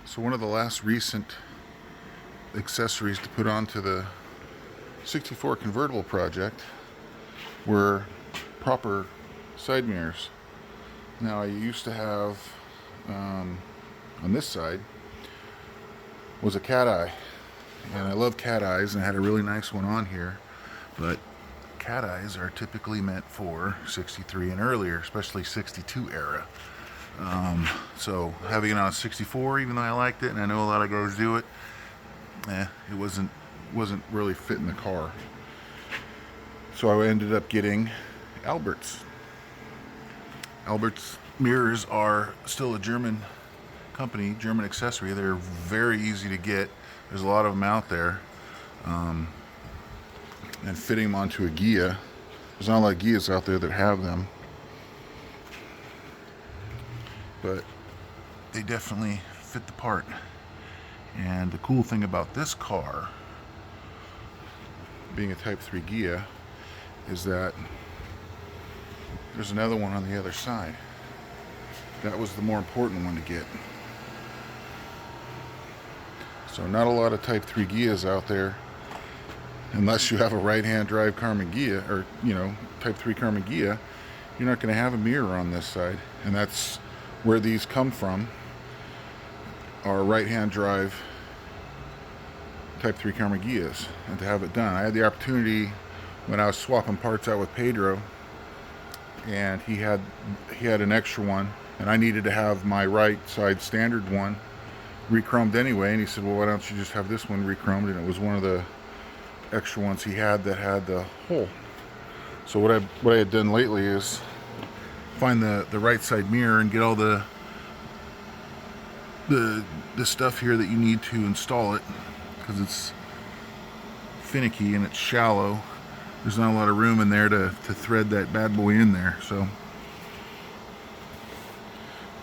So one of the last recent accessories to put onto the 64 convertible project were proper side mirrors. Now I used to have on this side was a cat eye, and I love cat eyes, and I had a really nice one on here, but cat eyes are typically meant for 63 and earlier, especially 62 era. So having it on 64, even though I liked it and I know a lot of guys do it, it wasn't really fitting the car. So I ended up getting Albert's. Albert's mirrors are still a German company, German accessory. They're very easy to get. There's a lot of them out there. And fitting them onto a Ghia, there's not a lot of Ghias out there that have them. But they definitely fit the part. And the cool thing about this car, being a Type 3 Ghia, is that there's another one on the other side. That was the more important one to get. So not a lot of Type 3 Ghias out there, unless you have a right-hand drive Karmann Ghia, or Type 3 Karmann Ghia. You're not going to have a mirror on this side, and that's where these come from, are right-hand drive Type 3 Karmann Ghias, and to have it done. I had the opportunity when I was swapping parts out with Pedro, and he had an extra one, and I needed to have my right side standard one re-chromed anyway, and he said, well, why don't you just have this one re-chromed? And it was one of the extra ones he had that had the hole. So what I had done lately is find the right side mirror and get all the stuff here that you need to install it, because it's finicky and it's shallow. There's not a lot of room in there to thread that bad boy in there. So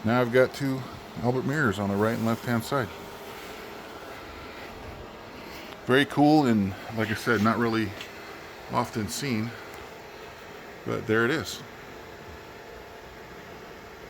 now I've got two Albert mirrors on the right and left hand side. Very cool, and like I said, not really often seen, but there it is.